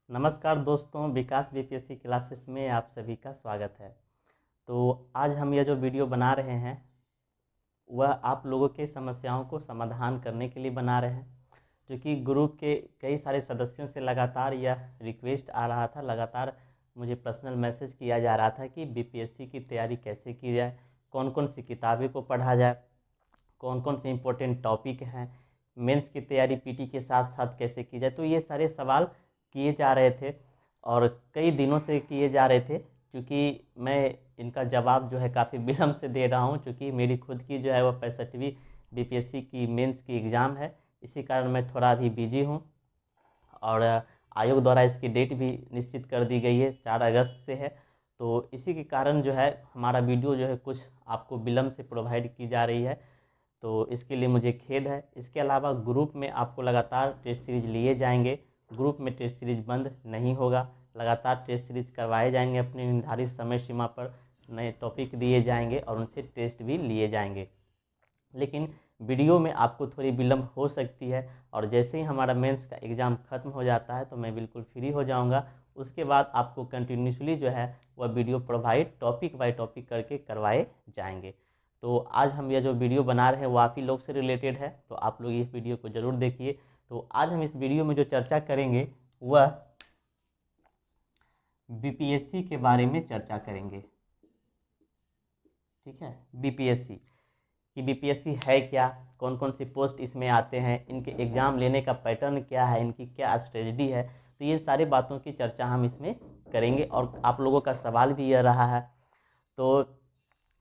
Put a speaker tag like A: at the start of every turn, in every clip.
A: नमस्कार दोस्तों, विकास BPSC classes में आप सभी का स्वागत है। तो आज हम यह जो वीडियो बना रहे हैं वह आप लोगों के समस्याओं को समाधान करने के लिए बना रहे हैं, क्योंकि ग्रुप के कई सारे सदस्यों से लगातार यह रिक्वेस्ट आ रहा था, लगातार मुझे पर्सनल मैसेज किया जा रहा था कि बीपीएससी की तैयारी कैसे की जाए, कौन कौन सी किताबें को पढ़ा जाए, कौन कौन से इम्पोर्टेंट टॉपिक हैं, मेंस की तैयारी पीटी के साथ साथ कैसे की जाए। तो ये सारे सवाल किए जा रहे थे और कई दिनों से किए जा रहे थे, क्योंकि मैं इनका जवाब जो है काफ़ी विलम्ब से दे रहा हूँ, क्योंकि मेरी खुद की जो है वह 65वीं बीपीएससी की मेंस की एग्ज़ाम है। इसी कारण मैं थोड़ा अभी बिजी हूँ और आयोग द्वारा इसकी डेट भी निश्चित कर दी गई है, 4 अगस्त से है। तो इसी के कारण जो है हमारा वीडियो जो है कुछ आपको विलम्ब से प्रोवाइड की जा रही है, तो इसके लिए मुझे खेद है। इसके अलावा ग्रुप में आपको लगातार टेस्ट सीरीज लिए जाएंगे, ग्रुप में टेस्ट सीरीज बंद नहीं होगा, लगातार टेस्ट सीरीज करवाए जाएंगे, अपनी निर्धारित समय सीमा पर नए टॉपिक दिए जाएंगे और उनसे टेस्ट भी लिए जाएंगे। लेकिन वीडियो में आपको थोड़ी विलम्ब हो सकती है और जैसे ही हमारा मेंस का एग्ज़ाम ख़त्म हो जाता है तो मैं बिल्कुल फ्री हो जाऊंगा। उसके बाद आपको कंटिन्यूसली जो है वह video provide topic by topic करके करवाए जाएंगे। तो आज हम यह जो वीडियो बना रहे हैं वो आप ही लोग से रिलेटेड है, तो आप लोग इस वीडियो को ज़रूर देखिए। तो आज हम इस वीडियो में जो चर्चा करेंगे वह बीपीएससी के बारे में चर्चा करेंगे। ठीक है, बीपीएससी कि बीपीएससी है क्या, कौन कौन सी पोस्ट इसमें आते हैं, इनके एग्ज़ाम लेने का पैटर्न क्या है, इनकी क्या स्ट्रेटजी है। तो ये सारी बातों की चर्चा हम इसमें करेंगे और आप लोगों का सवाल भी यह रहा है। तो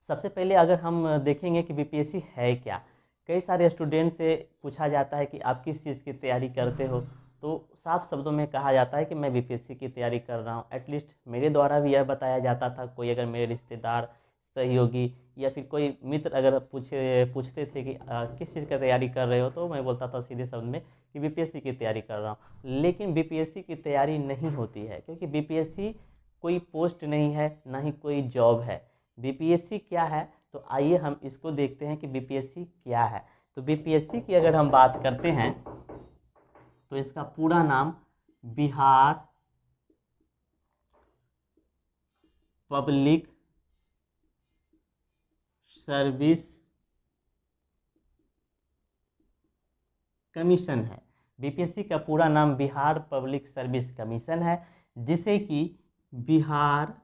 A: सबसे पहले अगर हम देखेंगे कि बीपीएससी है क्या, कई सारे स्टूडेंट से पूछा जाता है कि आप किस चीज़ की तैयारी करते हो, तो साफ शब्दों में कहा जाता है कि मैं बीपीएससी की तैयारी कर रहा हूँ। एटलीस्ट मेरे द्वारा भी यह बताया जाता था, कोई अगर मेरे रिश्तेदार, सहयोगी या फिर कोई मित्र अगर पूछते थे कि किस चीज़ की तैयारी कर रहे हो, तो मैं बोलता था सीधे शब्द में कि बीपीएससी की तैयारी कर रहा हूँ। लेकिन बीपीएससी की तैयारी नहीं होती है, क्योंकि बीपीएससी कोई पोस्ट नहीं है, ना ही कोई जॉब है। बीपीएससी क्या है, तो आइए हम इसको देखते हैं कि बीपीएससी क्या है। तो बीपीएससी की अगर हम बात करते हैं तो इसका पूरा नाम बिहार पब्लिक सर्विस कमीशन है। बीपीएससी का पूरा नाम बिहार पब्लिक सर्विस कमीशन है, जिसे कि बिहार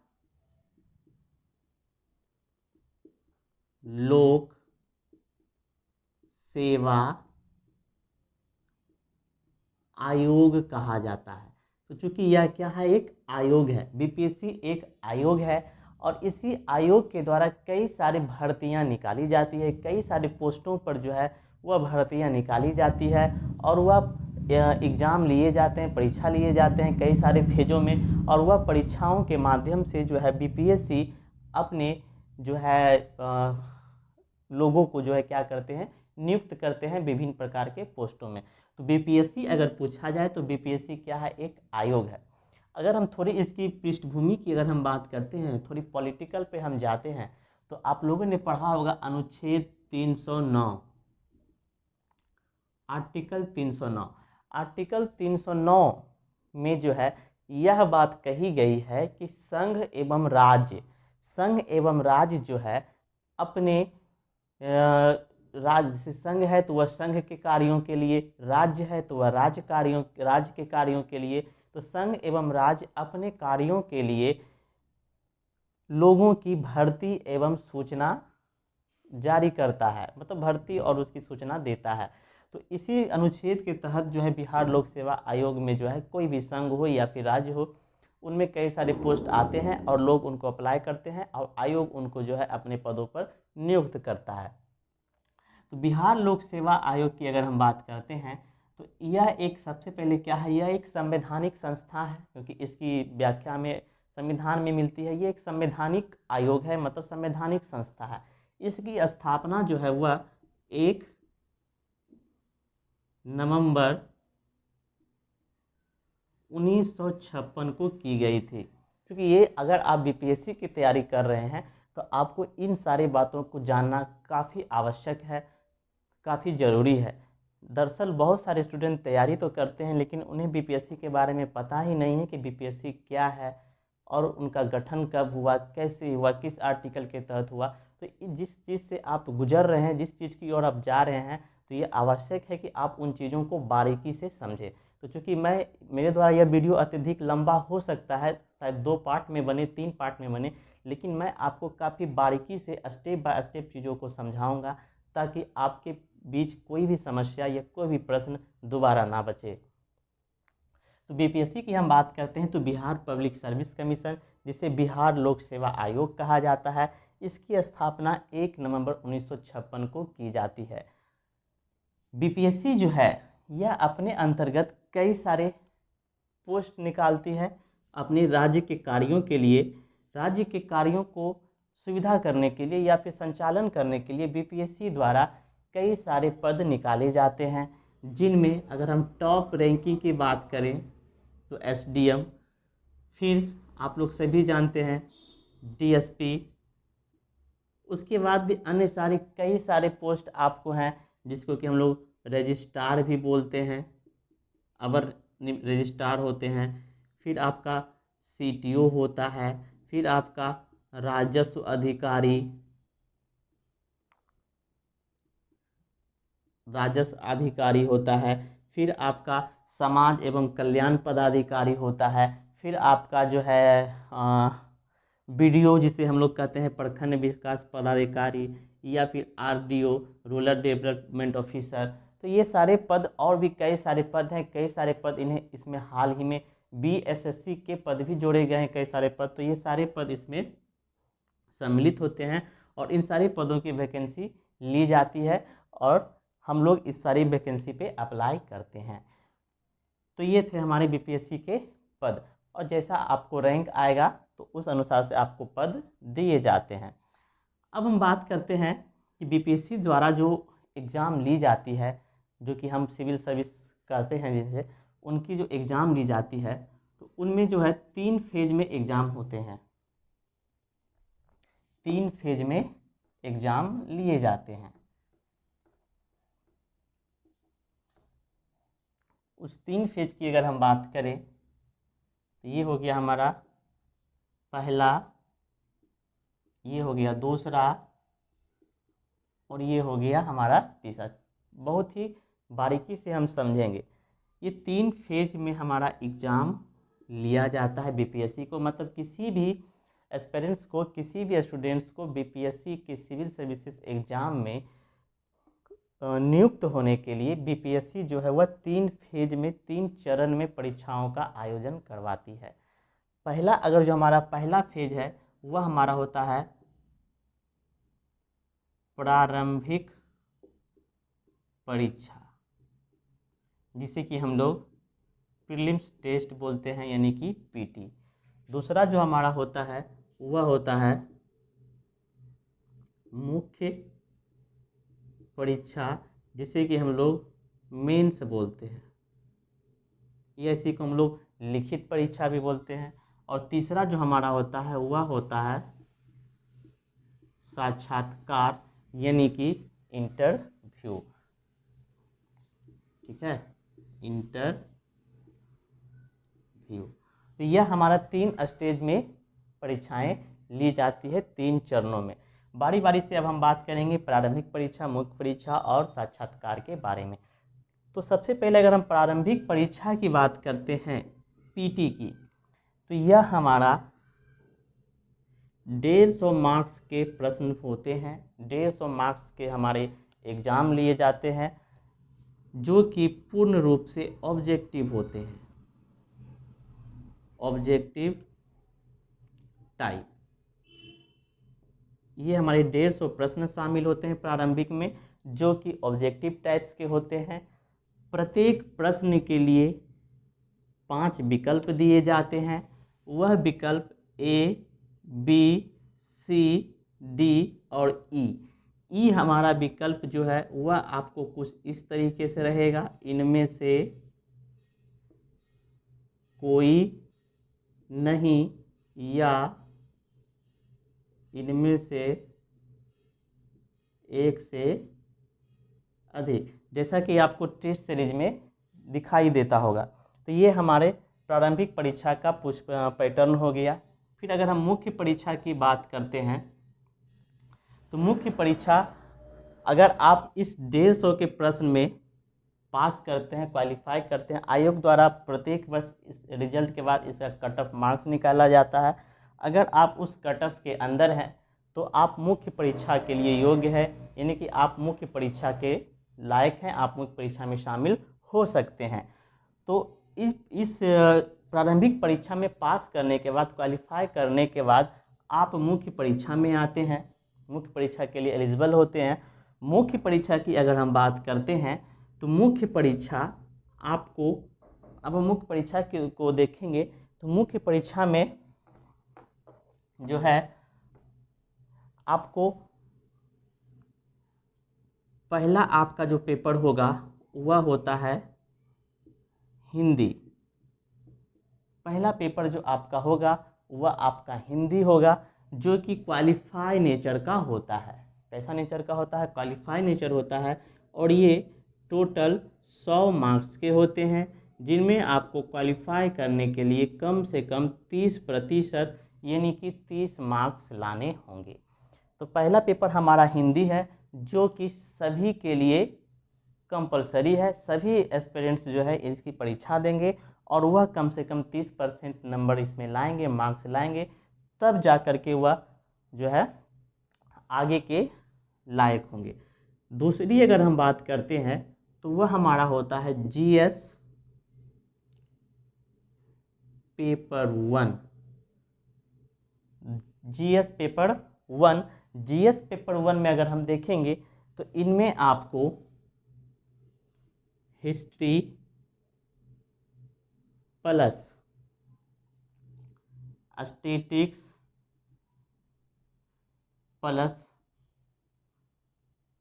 A: लोक सेवा आयोग कहा जाता है। तो चूंकि यह क्या है, एक आयोग है, बीपीएससी एक आयोग है और इसी आयोग के द्वारा कई सारी भर्तियां निकाली जाती है, कई सारे पोस्टों पर जो है वह भर्तियां निकाली जाती है और वह एग्ज़ाम लिए जाते हैं, परीक्षा लिए जाते हैं कई सारे फेजों में, और वह परीक्षाओं के माध्यम से जो है बीपीएससी अपने जो है लोगों को जो है क्या करते हैं, नियुक्त करते हैं विभिन्न प्रकार के पोस्टों में। तो बीपीएससी अगर पूछा जाए तो बीपीएससी क्या है, एक आयोग है। अगर हम थोड़ी इसकी पृष्ठभूमि की अगर हम बात करते हैं, थोड़ी पॉलिटिकल पे हम जाते हैं, तो आप लोगों ने पढ़ा होगा अनुच्छेद 309, आर्टिकल 309। आर्टिकल 309 में जो है यह बात कही गई है कि संघ एवं राज्य जो है अपने राज्य, संघ है तो वह संघ के कार्यों के लिए, राज्य है तो वह राज्य के कार्यों के लिए। तो संघ एवं राज्य अपने कार्यों के लिए लोगों की भर्ती एवं सूचना जारी करता है, मतलब भर्ती और उसकी सूचना देता है। तो इसी अनुच्छेद के तहत जो है बिहार लोक सेवा आयोग में जो है कोई भी संघ हो या फिर राज्य हो, उनमें कई सारे पोस्ट आते हैं और लोग उनको अप्लाई करते हैं और आयोग उनको जो है अपने पदों पर नियुक्त करता है। तो बिहार लोक सेवा आयोग की अगर हम बात करते हैं तो यह एक, सबसे पहले क्या है, यह एक संवैधानिक संस्था है, क्योंकि इसकी व्याख्या में संविधान में मिलती है। ये एक संवैधानिक आयोग है, मतलब संवैधानिक संस्था है। इसकी स्थापना जो है वह 1 नवंबर 1956 को की गई थी। क्योंकि ये, अगर आप बीपीएससी की तैयारी कर रहे हैं तो आपको इन सारी बातों को जानना काफ़ी आवश्यक है, काफ़ी ज़रूरी है। दरअसल बहुत सारे स्टूडेंट तैयारी तो करते हैं लेकिन उन्हें बीपीएससी के बारे में पता ही नहीं है कि बीपीएससी क्या है और उनका गठन कब हुआ, कैसे हुआ, किस आर्टिकल के तहत हुआ। तो जिस चीज़ से आप गुजर रहे हैं, जिस चीज़ की ओर आप जा रहे हैं, तो ये आवश्यक है कि आप उन चीज़ों को बारीकी से समझें। तो चूँकि मेरे द्वारा यह वीडियो अत्यधिक लंबा हो सकता है, शायद 2 पार्ट में बने, 3 पार्ट में बने, लेकिन मैं आपको काफ़ी बारीकी से स्टेप बाय स्टेप चीज़ों को समझाऊंगा ताकि आपके बीच कोई भी समस्या या कोई भी प्रश्न दोबारा ना बचे। तो बीपीएससी की हम बात करते हैं तो बिहार पब्लिक सर्विस कमीशन, जिसे बिहार लोक सेवा आयोग कहा जाता है, इसकी स्थापना 1 नवंबर 1956 को की जाती है। बीपीएससी जो है यह अपने अंतर्गत कई सारे पोस्ट निकालती है अपने राज्य के कार्यों के लिए। राज्य के कार्यों को सुविधा करने के लिए या फिर संचालन करने के लिए बीपीएससी द्वारा कई सारे पद निकाले जाते हैं, जिनमें अगर हम टॉप रैंकिंग की बात करें तो एसडीएम, फिर आप लोग सभी जानते हैं डीएसपी, उसके बाद भी अन्य सारे कई सारे पोस्ट आपको हैं जिसको कि हम लोग रजिस्ट्रार भी बोलते हैं, अवर रजिस्ट्रार होते हैं, फिर आपका सीटीओ होता है, फिर आपका राजस्व अधिकारी, होता है, फिर आपका समाज एवं कल्याण पदाधिकारी होता है, फिर आपका जो है बीडीओ जिसे हम लोग कहते हैं प्रखंड विकास पदाधिकारी, या फिर आरडीओ रूरल डेवलपमेंट ऑफिसर। तो ये सारे पद और भी कई सारे पद हैं, कई सारे पद इन्हें इसमें हाल ही में बीएसएससी के पद भी जोड़े गए हैं, कई सारे पद। तो ये सारे पद इसमें सम्मिलित होते हैं और इन सारे पदों की वैकेंसी ली जाती है और हम लोग इस सारी वैकेंसी पे अप्लाई करते हैं। तो ये थे हमारे बीपीएससी के पद, और जैसा आपको रैंक आएगा तो उस अनुसार से आपको पद दिए जाते हैं। अब हम बात करते हैं कि बीपीएससी द्वारा जो एग्ज़ाम ली जाती है, जो कि हम सिविल सर्विस कहते हैं जैसे, उनकी जो एग्ज़ाम ली जाती है तो उनमें जो है 3 फेज में एग्ज़ाम होते हैं, 3 फेज में एग्ज़ाम लिए जाते हैं। उस 3 फेज की अगर हम बात करें तो ये हो गया हमारा पहला, ये हो गया दूसरा, और ये हो गया हमारा तीसरा। बहुत ही बारीकी से हम समझेंगे। ये 3 फेज में हमारा एग्ज़ाम लिया जाता है बीपीएससी को, मतलब किसी भी एस्पिरेंट्स को, किसी भी स्टूडेंट्स को बीपीएससी के सिविल सर्विसेज एग्ज़ाम में नियुक्त होने के लिए बीपीएससी जो है वह 3 फेज में, 3 चरण में परीक्षाओं का आयोजन करवाती है। पहला, अगर जो हमारा पहला फेज है वह हमारा होता है प्रारंभिक परीक्षा, जिसे कि हम लोग प्रीलिम्स टेस्ट बोलते हैं, यानी कि पीटी। दूसरा जो हमारा होता है वह होता है मुख्य परीक्षा, जिसे कि हम लोग मेंस बोलते हैं, ये इसी को हम लोग लिखित परीक्षा भी बोलते हैं। और तीसरा जो हमारा होता है वह होता है साक्षात्कार, यानी कि इंटरव्यू। ठीक है, इंटरव्यू। तो यह हमारा 3 स्टेज में परीक्षाएं ली जाती है, 3 चरणों में। बारी बारी से अब हम बात करेंगे प्रारंभिक परीक्षा, मुख्य परीक्षा और साक्षात्कार के बारे में। तो सबसे पहले अगर हम प्रारंभिक परीक्षा की बात करते हैं पीटी की, तो यह हमारा 150 मार्क्स के प्रश्न होते हैं, 150 मार्क्स के हमारे एग्ज़ाम लिए जाते हैं, जो कि पूर्ण रूप से ऑब्जेक्टिव होते हैं, ऑब्जेक्टिव टाइप। ये हमारे 150 प्रश्न शामिल होते हैं प्रारंभिक में, जो कि ऑब्जेक्टिव टाइप्स के होते हैं। प्रत्येक प्रश्न के लिए 5 विकल्प दिए जाते हैं। वह विकल्प ए, बी, सी, डी और ई। ई हमारा विकल्प जो है वह आपको कुछ इस तरीके से रहेगा, इनमें से कोई नहीं या इनमें से एक से अधिक, जैसा कि आपको टेस्ट सीरीज में दिखाई देता होगा। तो ये हमारे प्रारंभिक परीक्षा का पैटर्न हो गया। फिर अगर हम मुख्य परीक्षा की बात करते हैं तो मुख्य परीक्षा अगर आप इस 150 के प्रश्न में पास करते हैं, क्वालिफाई करते हैं, आयोग द्वारा प्रत्येक वर्ष इस रिजल्ट के बाद इसका कट ऑफ मार्क्स निकाला जाता है। अगर आप उस कट ऑफ के अंदर हैं तो आप मुख्य परीक्षा के लिए योग्य है, यानी कि आप मुख्य परीक्षा के लायक हैं, आप मुख्य परीक्षा में शामिल हो सकते हैं। तो इस प्रारंभिक परीक्षा में पास करने के बाद, क्वालिफाई करने के बाद आप मुख्य परीक्षा में आते हैं, मुख्य परीक्षा के लिए एलिजिबल होते हैं। मुख्य परीक्षा की अगर हम बात करते हैं तो मुख्य परीक्षा आपको, अब हम मुख्य परीक्षा को देखेंगे तो मुख्य परीक्षा में जो है आपको पहला आपका जो पेपर होगा वह होता है हिंदी। पहला पेपर जो आपका होगा वह आपका हिंदी होगा, जो कि क्वालिफाई नेचर का होता है। कैसा नेचर का होता है? क्वालिफाई नेचर होता है। और ये टोटल 100 मार्क्स के होते हैं, जिनमें आपको क्वालिफाई करने के लिए कम से कम 30% यानी कि 30 मार्क्स लाने होंगे। तो पहला पेपर हमारा हिंदी है, जो कि सभी के लिए कंपलसरी है। सभी एस्पिरेंट्स जो है इसकी परीक्षा देंगे और वह कम से कम 30% नंबर इसमें लाएंगे, मार्क्स लाएंगे, तब जा कर के वह जो है आगे के लायक होंगे। दूसरी अगर हम बात करते हैं तो वह हमारा होता है GS paper 1। GS paper 1, GS paper 1 में अगर हम देखेंगे तो इनमें आपको history plus statistics plus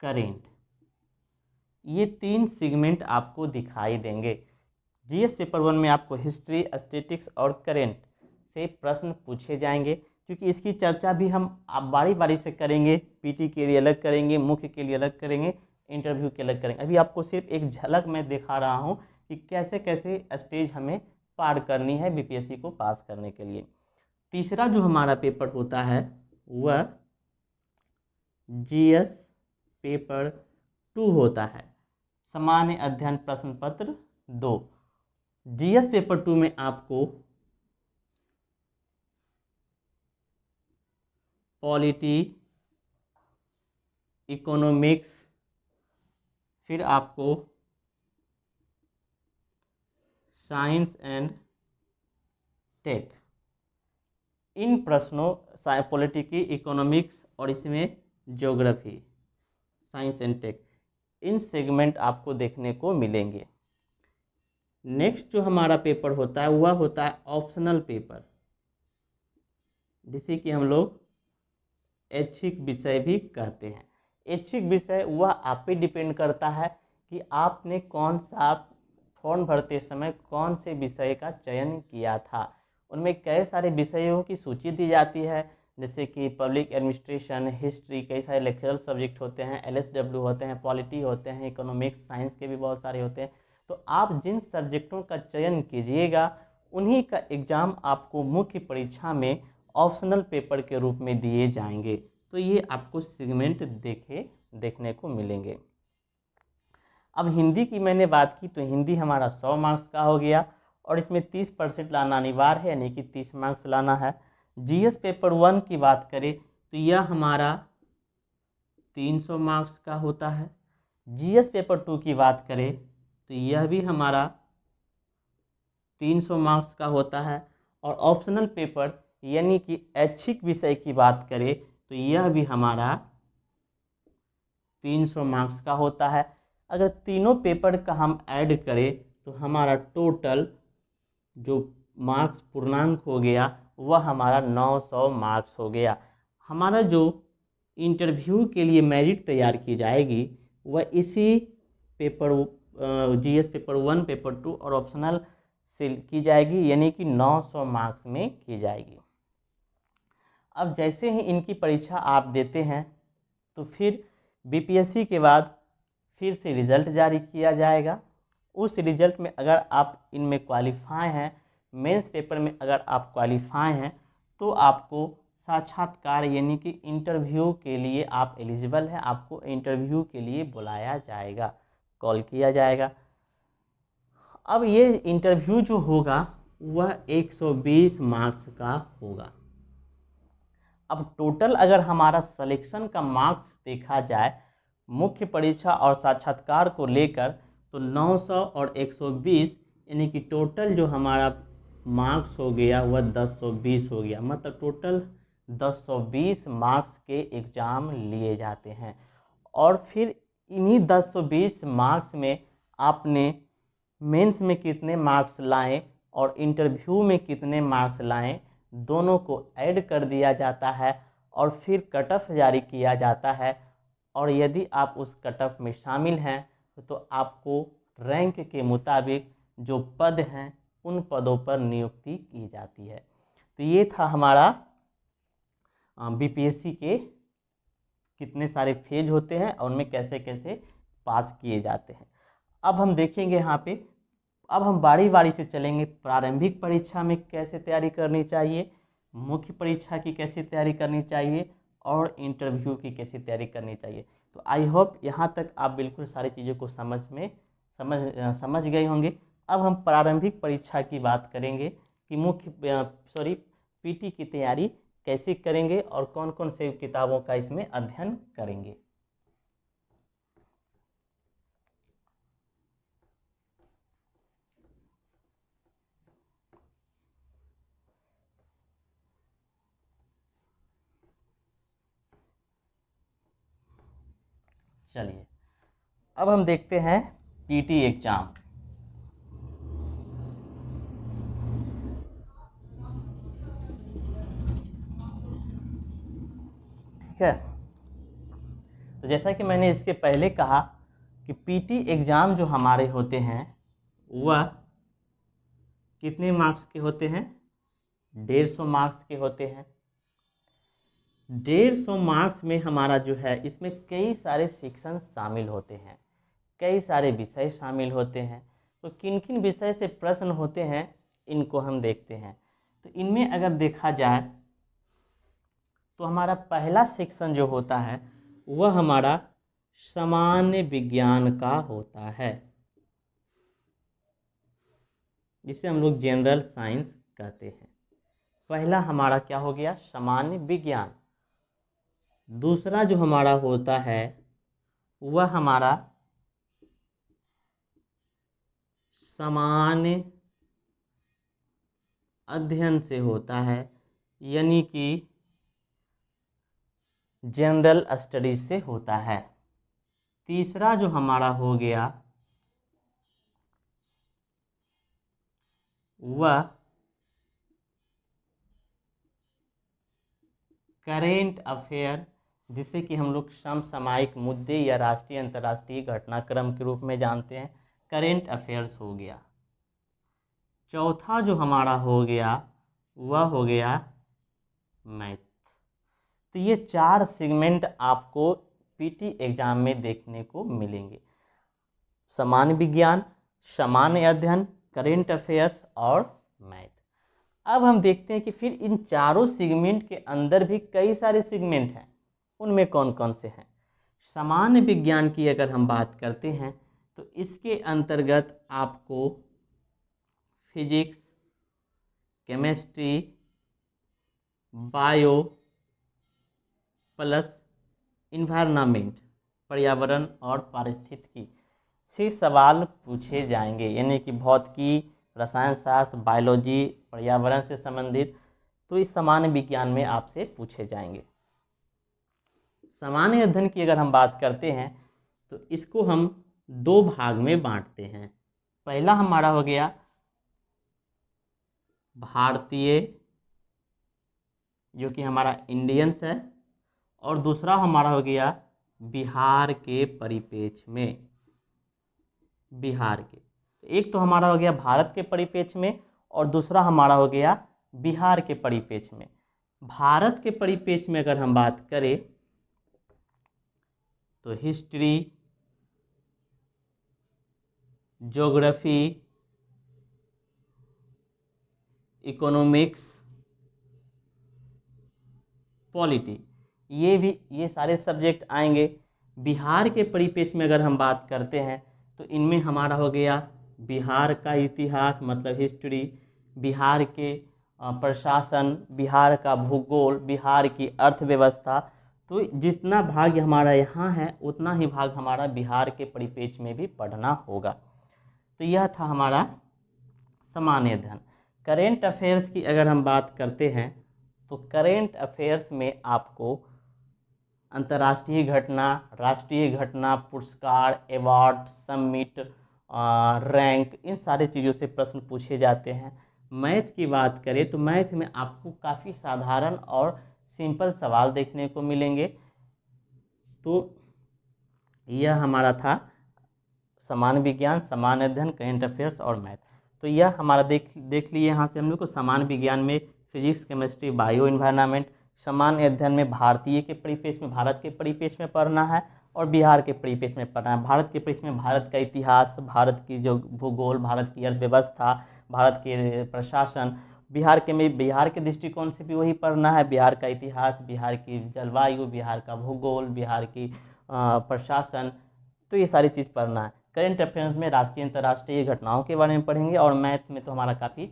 A: current, ये 3 सेगमेंट आपको दिखाई देंगे। जीएस पेपर 1 में आपको हिस्ट्री, स्टैटिस्टिक्स और करेंट से प्रश्न पूछे जाएंगे, क्योंकि इसकी चर्चा भी हम आप बारी बारी से करेंगे। पीटी के लिए अलग करेंगे, मुख्य के लिए अलग करेंगे, इंटरव्यू के अलग करेंगे। अभी आपको सिर्फ एक झलक मैं दिखा रहा हूँ कि कैसे कैसे स्टेज हमें पार करनी है बीपीएससी को पास करने के लिए। तीसरा जो हमारा पेपर होता है वह जीएस पेपर 2 होता है, सामान्य अध्ययन प्रश्न पत्र 2। जीएस पेपर 2 में आपको पॉलिटी, इकोनॉमिक्स, फिर आपको साइंस एंड टेक, इन प्रश्नों पॉलिटिकी, इकोनॉमिक्स और इसमें ज्योग्राफी, साइंस एंड टेक, इन सेगमेंट आपको देखने को मिलेंगे। नेक्स्ट जो हमारा पेपर होता है वह होता है ऑप्शनल पेपर, जिसे कि हम लोग ऐच्छिक विषय भी कहते हैं। ऐच्छिक विषय वह आप पे डिपेंड करता है कि आपने कौन सा फॉर्म भरते समय कौन से विषय का चयन किया था। उनमें कई सारे विषयों की सूची दी जाती है, जैसे कि पब्लिक एडमिनिस्ट्रेशन, हिस्ट्री, कई सारे लेक्चरल सब्जेक्ट होते हैं, एलएसडब्ल्यू होते हैं, पॉलिटी होते हैं, इकोनॉमिक्स, साइंस के भी बहुत सारे होते हैं। तो आप जिन सब्जेक्टों का चयन कीजिएगा उन्हीं का एग्ज़ाम आपको मुख्य परीक्षा में ऑप्शनल पेपर के रूप में दिए जाएंगे। तो ये आपको सेगमेंट देखने को मिलेंगे। अब हिंदी की मैंने बात की तो हिंदी हमारा 100 मार्क्स का हो गया और इसमें 30% लाना अनिवार्य है, यानी कि 30 मार्क्स लाना है। जीएस पेपर 1 की बात करें तो यह हमारा 300 मार्क्स का होता है। जीएस पेपर 2 की बात करें तो यह भी हमारा 300 मार्क्स का होता है। और ऑप्शनल पेपर यानी कि ऐच्छिक विषय की बात करें तो यह भी हमारा 300 मार्क्स का होता है। अगर तीनों पेपर का हम ऐड करें तो हमारा टोटल जो मार्क्स पूर्णांक हो गया वह हमारा 900 मार्क्स हो गया। हमारा जो इंटरव्यू के लिए मेरिट तैयार की जाएगी वह इसी पेपर जीएस पेपर 1, पेपर 2 और ऑप्शनल से की जाएगी, यानी कि 900 मार्क्स में की जाएगी। अब जैसे ही इनकी परीक्षा आप देते हैं तो फिर बीपीएससी के बाद फिर से रिजल्ट जारी किया जाएगा। उस रिजल्ट में अगर आप इनमें क्वालिफाई हैं, मेंस पेपर में अगर आप क्वालिफाई हैं, तो आपको साक्षात्कार यानी कि इंटरव्यू के लिए आप एलिजिबल हैं, आपको इंटरव्यू के लिए बुलाया जाएगा, कॉल किया जाएगा। अब ये इंटरव्यू जो होगा वह 120 मार्क्स का होगा। अब टोटल अगर हमारा सिलेक्शन का मार्क्स देखा जाए मुख्य परीक्षा और साक्षात्कार को लेकर, तो 900 और 120 यानी कि टोटल जो हमारा मार्क्स हो गया वह 1020 हो गया। मतलब टोटल 1020 मार्क्स के एग्ज़ाम लिए जाते हैं। और फिर इन्हीं 1020 मार्क्स में आपने मेंस में कितने मार्क्स लाएं और इंटरव्यू में कितने मार्क्स लाएं, दोनों को ऐड कर दिया जाता है और फिर कट ऑफ जारी किया जाता है। और यदि आप उस कट ऑफ में शामिल हैं तो आपको रैंक के मुताबिक जो पद हैं उन पदों पर नियुक्ति की जाती है। तो ये था हमारा बीपीएससी के कितने सारे फेज होते हैं और उनमें कैसे कैसे पास किए जाते हैं। अब हम देखेंगे यहाँ पे, अब हम बारी बारी से चलेंगे। प्रारंभिक परीक्षा में कैसे तैयारी करनी चाहिए, मुख्य परीक्षा की कैसे तैयारी करनी चाहिए और इंटरव्यू की कैसे तैयारी करनी चाहिए। तो आई होप यहाँ तक आप बिल्कुल सारी चीज़ों को समझ गए होंगे। अब हम प्रारंभिक परीक्षा की बात करेंगे कि पीटी की तैयारी कैसे करेंगे और कौन कौन से किताबों का इसमें अध्ययन करेंगे। चलिए अब हम देखते हैं पीटी एग्जाम। ठीक है, तो जैसा कि मैंने इसके पहले कहा कि पीटी एग्जाम जो हमारे होते हैं वह कितने मार्क्स के होते हैं, 150 मार्क्स के होते हैं। 150 मार्क्स में हमारा जो है इसमें कई सारे सेक्शन शामिल होते हैं, कई सारे विषय शामिल होते हैं। तो किन किन विषय से प्रश्न होते हैं इनको हम देखते हैं। तो इनमें अगर देखा जाए तो हमारा पहला सेक्शन जो होता है वह हमारा सामान्य विज्ञान का होता है, जिसे हम लोग जनरल साइंस कहते हैं। पहला हमारा क्या हो गया, सामान्य विज्ञान। दूसरा जो हमारा होता है वह हमारा सामान्य अध्ययन से होता है, यानी कि जनरल स्टडीज से होता है। तीसरा जो हमारा हो गया वह करेंट अफेयर, जिसे कि हम लोग समसामयिक मुद्दे या राष्ट्रीय अंतर्राष्ट्रीय घटनाक्रम के रूप में जानते हैं, करेंट अफेयर्स हो गया। चौथा जो हमारा हो गया वह हो गया मैथ। तो ये 4 सेगमेंट आपको पीटी एग्जाम में देखने को मिलेंगे, सामान्य विज्ञान, सामान्य अध्ययन, करेंट अफेयर्स और मैथ। अब हम देखते हैं कि फिर इन चारों सेगमेंट के अंदर भी कई सारे सेगमेंट हैं, उनमें कौन कौन से हैं। सामान्य विज्ञान की अगर हम बात करते हैं तो इसके अंतर्गत आपको physics, chemistry, bio plus environment, पर्यावरण और पारिस्थितिकी से सवाल पूछे जाएंगे, यानी कि भौतिकी, रसायन शास्त्र, बायोलॉजी, पर्यावरण से संबंधित, तो इस सामान्य विज्ञान में आपसे पूछे जाएंगे। सामान्य अध्ययन की अगर हम बात करते हैं तो इसको हम 2 भाग में बांटते हैं। पहला हमारा हो गया भारतीय, जो कि हमारा इंडियंस है, और दूसरा हमारा हो गया बिहार के परिप्रेक्ष्य में, बिहार के। एक तो हमारा हो गया भारत के परिप्रेक्ष्य में और दूसरा हमारा हो गया बिहार के परिप्रेक्ष्य में। भारत के परिप्रेक्ष्य में अगर हम बात करें तो हिस्ट्री, ज्योग्राफी, इकोनॉमिक्स, पॉलिटी, ये सारे सब्जेक्ट आएंगे। बिहार के परिप्रेक्ष्य में अगर हम बात करते हैं तो इनमें हमारा हो गया बिहार का इतिहास मतलब हिस्ट्री, बिहार के प्रशासन, बिहार का भूगोल, बिहार की अर्थव्यवस्था। तो जितना भाग हमारा यहाँ है उतना ही भाग हमारा बिहार के परिप्रेक्ष्य में भी पढ़ना होगा। तो यह था हमारा सामान्य अध्ययन। करेंट अफेयर्स की अगर हम बात करते हैं तो करेंट अफेयर्स में आपको अंतर्राष्ट्रीय घटना, राष्ट्रीय घटना, पुरस्कार, अवार्ड, समिट, रैंक, इन सारे चीज़ों से प्रश्न पूछे जाते हैं। मैथ की बात करें तो मैथ में आपको काफ़ी साधारण और सिंपल सवाल देखने को मिलेंगे। तो यह हमारा था सामान्य विज्ञान, सामान्य अध्ययन, करेंट अफेयर्स और मैथ। तो यह हमारा देख लिए यहाँ से हम लोग को सामान्य विज्ञान में फिजिक्स, केमिस्ट्री, बायो, इन्वायरमेंट, सामान्य अध्ययन में भारतीय के परिप्रेक्ष्य में, भारत के परिप्रेक्ष्य में पढ़ना है और बिहार के परिप्रेक्ष्य में पढ़ना है। भारत के परिप्रेक्ष्य में भारत का इतिहास, भारत की जो भूगोल, भारत की अर्थव्यवस्था, भारत के प्रशासन, बिहार के दृष्टिकोण से भी वही पढ़ना है, बिहार का इतिहास, बिहार की जलवायु, बिहार का भूगोल, बिहार की प्रशासन। तो ये सारी चीज़ पढ़ना है। करेंट अफेयर्स में राष्ट्रीय अंतर्राष्ट्रीय घटनाओं के बारे में पढ़ेंगे और मैथ में तो हमारा काफ़ी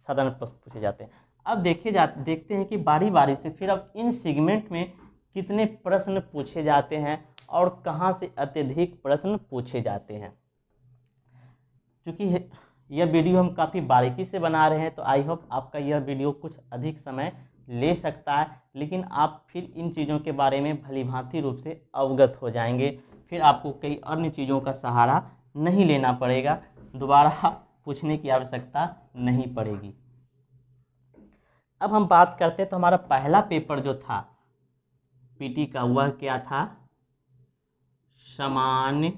A: साधारण प्रश्न पूछे जाते हैं। अब देखते हैं कि बारी बारी से फिर अब इन सेगमेंट में कितने प्रश्न पूछे जाते हैं और कहाँ से अत्यधिक प्रश्न पूछे जाते हैं। क्योंकि यह वीडियो हम काफ़ी बारीकी से बना रहे हैं तो आई होप आपका यह वीडियो कुछ अधिक समय ले सकता है, लेकिन आप फिर इन चीज़ों के बारे में भलीभांति रूप से अवगत हो जाएंगे। फिर आपको कई अन्य चीज़ों का सहारा नहीं लेना पड़ेगा, दोबारा पूछने की आवश्यकता नहीं पड़ेगी। अब हम बात करते हैं तो हमारा पहला पेपर जो था पीटी का वह क्या था? सामान्य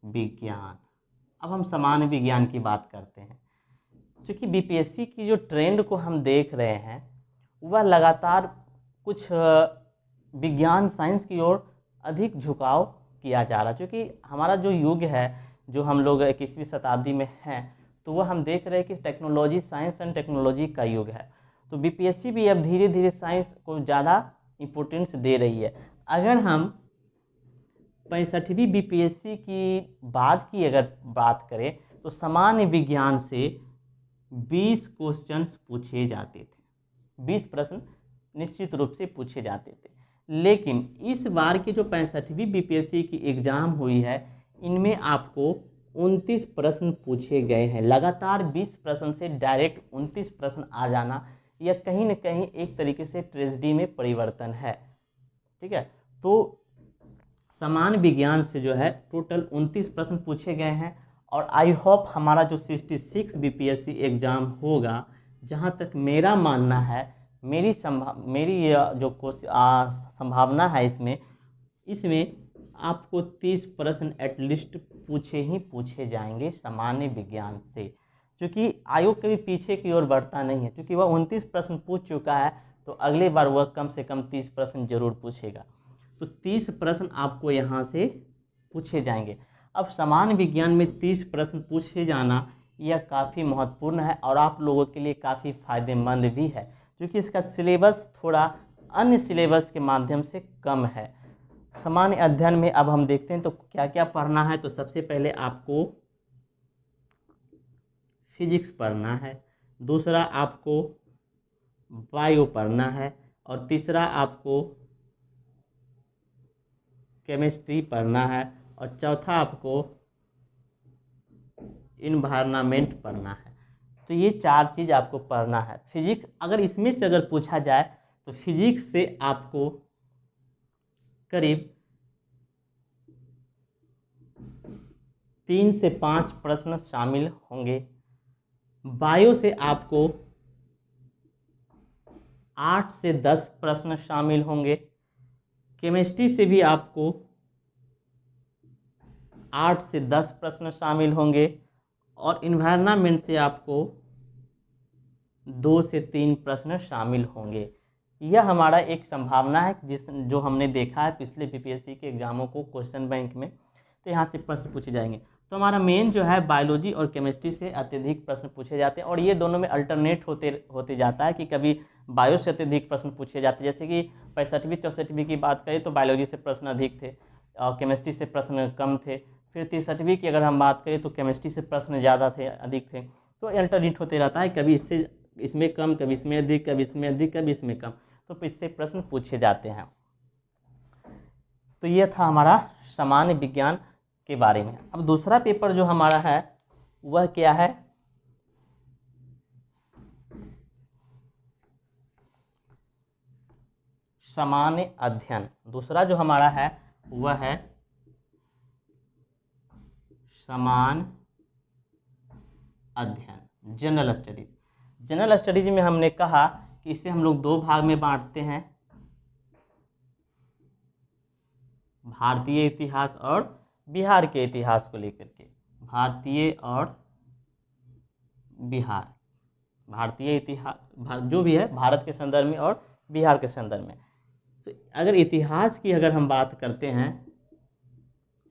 A: विज्ञान। अब हम सामान्य विज्ञान की बात करते हैं। क्योंकि बीपीएससी की जो ट्रेंड को हम देख रहे हैं वह लगातार कुछ विज्ञान साइंस की ओर अधिक झुकाव किया जा रहा है। क्योंकि हमारा जो युग है, जो हम लोग 21वीं शताब्दी में हैं, तो वह हम देख रहे हैं कि टेक्नोलॉजी, साइंस एंड टेक्नोलॉजी का युग है। तो बीपीएससी भी अब धीरे धीरे साइंस को ज़्यादा इम्पोर्टेंस दे रही है। अगर हम 65वीं बीपीएससी की बाद की अगर बात करें तो सामान्य विज्ञान से 20 क्वेश्चंस पूछे जाते थे, 20 प्रश्न निश्चित रूप से पूछे जाते थे। लेकिन इस बार की जो 65वीं बीपीएससी की एग्ज़ाम हुई है, इनमें आपको 29 प्रश्न पूछे गए हैं। लगातार 20 प्रश्न से डायरेक्ट 29 प्रश्न आ जाना, यह कहीं न कहीं एक तरीके से ट्रेजेडी में परिवर्तन है। ठीक है, तो सामान्य विज्ञान से जो है टोटल 29 प्रश्न पूछे गए हैं और आई होप हमारा जो 66 बीपीएससी एग्ज़ाम होगा, जहाँ तक मेरा मानना है, मेरी जो संभावना है इसमें आपको 30 प्रश्न एटलीस्ट पूछे जाएंगे सामान्य विज्ञान से। क्योंकि आयोग कभी पीछे की ओर बढ़ता नहीं है, क्योंकि वह 29 प्रश्न पूछ चुका है तो अगले बार वह कम से कम 30 प्रश्न जरूर पूछेगा। तो 30 प्रश्न आपको यहाँ से पूछे जाएंगे। अब सामान्य विज्ञान में 30 प्रश्न पूछे जाना यह काफ़ी महत्वपूर्ण है और आप लोगों के लिए काफ़ी फायदेमंद भी है, क्योंकि इसका सिलेबस थोड़ा अन्य सिलेबस के माध्यम से कम है। सामान्य अध्ययन में अब हम देखते हैं तो क्या क्या पढ़ना है। तो सबसे पहले आपको फिजिक्स पढ़ना है, दूसरा आपको बायो पढ़ना है और तीसरा आपको केमिस्ट्री पढ़ना है और चौथा आपको इन्वायरमेंट पढ़ना है। तो ये 4 चीज़ आपको पढ़ना है। फिजिक्स अगर इसमें से अगर पूछा जाए तो फिजिक्स से आपको करीब 3 से 5 प्रश्न शामिल होंगे। बायो से आपको 8 से 10 प्रश्न शामिल होंगे। केमिस्ट्री से भी आपको 8 से 10 प्रश्न शामिल होंगे और इन्वायरमेंट से आपको 2 से 3 प्रश्न शामिल होंगे। यह हमारा एक संभावना है जो हमने देखा है पिछले बीपीएससी के एग्जामों को क्वेश्चन बैंक में। तो यहाँ से प्रश्न पूछे जाएंगे। तो हमारा मेन जो है बायोलॉजी और केमिस्ट्री से अत्यधिक प्रश्न पूछे जाते हैं, और ये दोनों में अल्टरनेट होते जाता है कि कभी बायो से अत्यधिक प्रश्न पूछे जाते हैं। जैसे कि 65वीं 64वीं की बात करें तो बायोलॉजी से प्रश्न अधिक थे और केमिस्ट्री से प्रश्न कम थे। फिर 63वीं की अगर हम बात करें तो केमिस्ट्री से प्रश्न ज़्यादा थे, अधिक थे। तो अल्टरनेट होते रहता है, कभी इसमें कम, कभी इसमें अधिक, कभी इसमें अधिक, कभी इसमें कम, तो इससे प्रश्न पूछे जाते हैं। तो ये था हमारा सामान्य विज्ञान के बारे में। अब दूसरा पेपर जो हमारा है वह क्या है, सामान्य अध्ययन। दूसरा जो हमारा है वह है सामान्य अध्ययन, जनरल स्टडीज। जनरल स्टडीज में हमने कहा कि इसे हम लोग दो भाग में बांटते हैं, भारतीय इतिहास और बिहार के इतिहास को लेकर के। भारतीय और बिहार, भारतीय इतिहास जो भी है भारत के संदर्भ में और बिहार के संदर्भ में। तो अगर इतिहास की अगर हम बात करते हैं,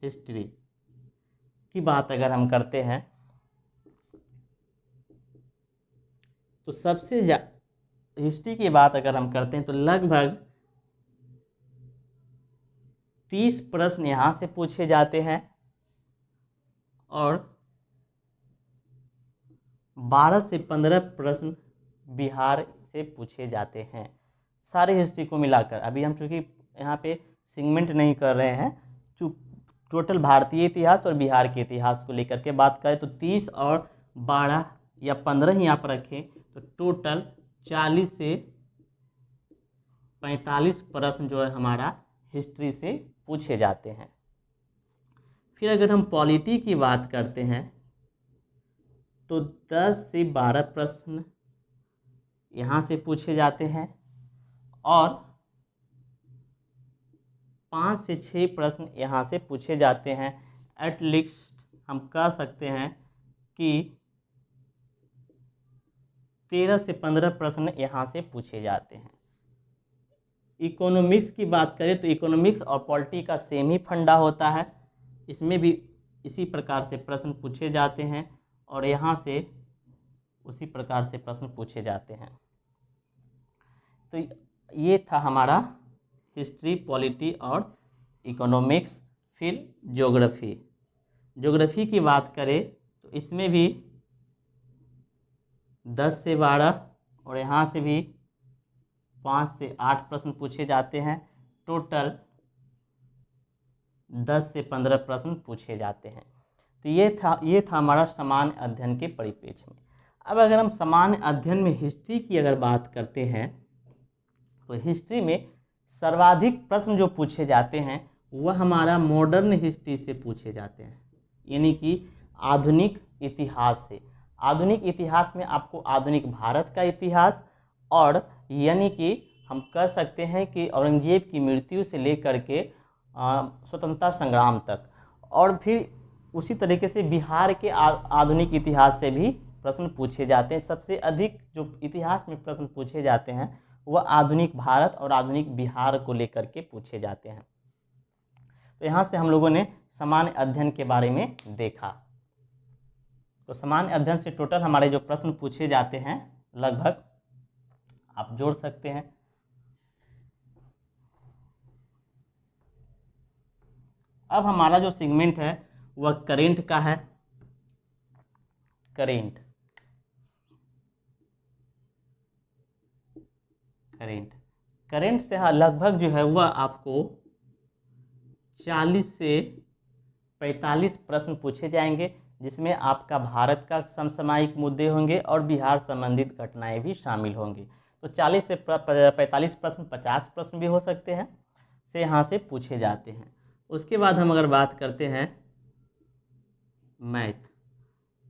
A: हिस्ट्री की बात अगर हम करते हैं, तो सबसे हिस्ट्री की बात अगर हम करते हैं तो लगभग 30 प्रश्न यहाँ से पूछे जाते हैं और 12 से 15 प्रश्न बिहार से पूछे जाते हैं, सारे हिस्ट्री को मिलाकर। अभी हम चूँकि यहाँ पे सेगमेंट नहीं कर रहे हैं, टोटल भारतीय इतिहास और बिहार के इतिहास को लेकर के बात करें तो 30 और 12 या 15 ही यहाँ पर रखें तो टोटल 40 से 45 प्रश्न जो है हमारा हिस्ट्री से पूछे जाते हैं। फिर अगर हम पॉलिटी की बात करते हैं तो 10 से 12 प्रश्न यहाँ से पूछे जाते हैं और 5 से 6 प्रश्न यहाँ से पूछे जाते हैं। एटलीस्ट हम कह सकते हैं कि 13 से 15 प्रश्न यहाँ से पूछे जाते हैं। इकोनॉमिक्स की बात करें तो इकोनॉमिक्स और पॉलिटी का सेम ही फंडा होता है, इसमें भी इसी प्रकार से प्रश्न पूछे जाते हैं और यहाँ से उसी प्रकार से प्रश्न पूछे जाते हैं। तो ये था हमारा हिस्ट्री, पॉलिटी और इकोनॉमिक्स। फिर ज्योग्राफी, ज्योग्राफी की बात करें तो इसमें भी 10 से 12 और यहाँ से भी 5 से 8 प्रश्न पूछे जाते हैं। टोटल 10 से 15 प्रश्न पूछे जाते हैं। तो ये था हमारा सामान्य अध्ययन के परिप्रेक्ष्य में। अब अगर हम सामान्य अध्ययन में हिस्ट्री की अगर बात करते हैं तो हिस्ट्री में सर्वाधिक प्रश्न जो पूछे जाते हैं वह हमारा मॉडर्न हिस्ट्री से पूछे जाते हैं, यानी कि आधुनिक इतिहास से। आधुनिक इतिहास में आपको आधुनिक भारत का इतिहास और यानी कि हम कह सकते हैं कि औरंगजेब की मृत्यु से लेकर के स्वतंत्रता संग्राम तक, और फिर उसी तरीके से बिहार के आधुनिक इतिहास से भी प्रश्न पूछे जाते हैं। सबसे अधिक जो इतिहास में प्रश्न पूछे जाते हैं वह आधुनिक भारत और आधुनिक बिहार को लेकर के पूछे जाते हैं। तो यहाँ से हम लोगों ने सामान्य अध्ययन के बारे में देखा। तो सामान्य अध्ययन से टोटल हमारे जो प्रश्न पूछे जाते हैं लगभग आप जोड़ सकते हैं। अब हमारा जो सेगमेंट है वह करेंट का है। करेंट से लगभग जो है वह आपको 40 से 45 प्रश्न पूछे जाएंगे, जिसमें आपका भारत का समसामयिक मुद्दे होंगे और बिहार संबंधित घटनाएं भी शामिल होंगी। तो 40 से 45 प्रश्न, 50 प्रश्न भी हो सकते हैं, से यहाँ से पूछे जाते हैं। उसके बाद हम अगर बात करते हैं मैथ,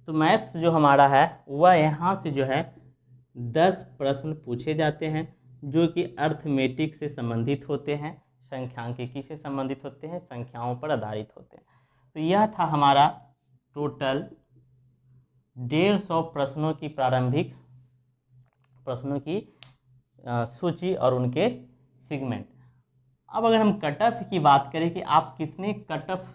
A: तो मैथ्स जो हमारा है वह यहाँ से जो है 10 प्रश्न पूछे जाते हैं, जो कि अर्थमेटिक से संबंधित होते हैं, संख्यांकिकी से संबंधित होते हैं, संख्याओं पर आधारित होते हैं। तो यह था हमारा टोटल 150 प्रश्नों की प्रारंभिक प्रश्नों की सूची और उनके सेगमेंट। अब अगर हम कट ऑफ की बात करें कि आप कितने कट ऑफ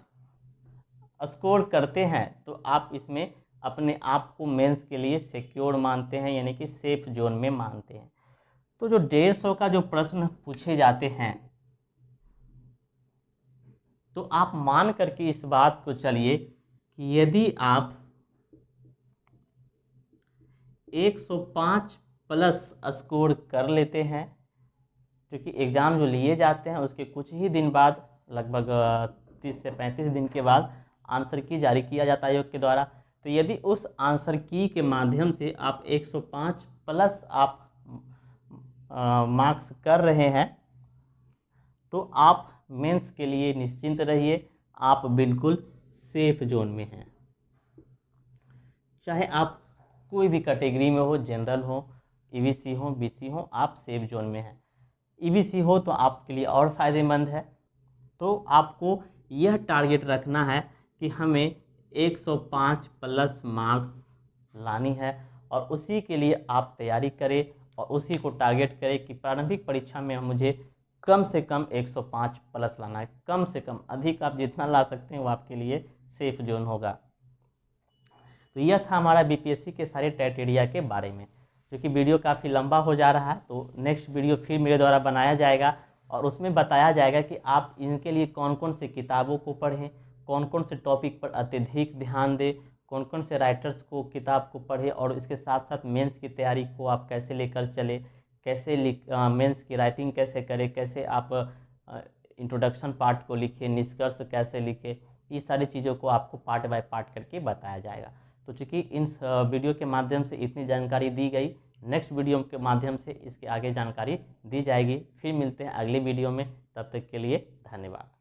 A: स्कोर करते हैं तो आप इसमें अपने आप को मेंस के लिए सिक्योर मानते हैं, यानी कि सेफ जोन में मानते हैं। तो जो 150 का जो प्रश्न पूछे जाते हैं, तो आप मान करके इस बात को चलिए कि यदि आप 105 प्लस स्कोर कर लेते हैं, क्योंकि एग्ज़ाम जो लिए जाते हैं उसके कुछ ही दिन बाद, लगभग 30 से 35 दिन के बाद आंसर की जारी किया जाता है आयोग के द्वारा। तो यदि उस आंसर की के माध्यम से आप 105 प्लस आप मार्क्स कर रहे हैं, तो आप मेंस के लिए निश्चिंत रहिए, आप बिल्कुल सेफ जोन में हैं। चाहे आप कोई भी कैटेगरी में हो, जनरल हो, ईबीसी हो, बीसी हो, आप सेफ जोन में हैं। ईबीसी हो तो आपके लिए और फ़ायदेमंद है। तो आपको यह टारगेट रखना है कि हमें 105 प्लस मार्क्स लानी है, और उसी के लिए आप तैयारी करें और उसी को टारगेट करें कि प्रारंभिक परीक्षा में मुझे कम से कम 105 प्लस लाना है। कम से कम, अधिक आप जितना ला सकते हैं वो आपके लिए सेफ जोन होगा। तो यह था हमारा बीपीएससी के सारे क्राइटेरिया के बारे में। क्योंकि वीडियो काफ़ी लंबा हो जा रहा है, तो नेक्स्ट वीडियो फिर मेरे द्वारा बनाया जाएगा और उसमें बताया जाएगा कि आप इनके लिए कौन कौन से किताबों को पढ़ें, कौन कौन से टॉपिक पर अत्यधिक ध्यान दें, कौन कौन से राइटर्स को किताब को पढ़ें, और इसके साथ साथ मेंस की तैयारी को आप कैसे लेकर चले, कैसे मेंस की राइटिंग कैसे करें, कैसे आप इंट्रोडक्शन पार्ट को लिखें, निष्कर्ष कैसे लिखें, ये सारी चीज़ों को आपको पार्ट बाय पार्ट करके बताया जाएगा। तो चूँकि इन वीडियो के माध्यम से इतनी जानकारी दी गई, नेक्स्ट वीडियो के माध्यम से इसके आगे जानकारी दी जाएगी। फिर मिलते हैं अगली वीडियो में, तब तक के लिए धन्यवाद।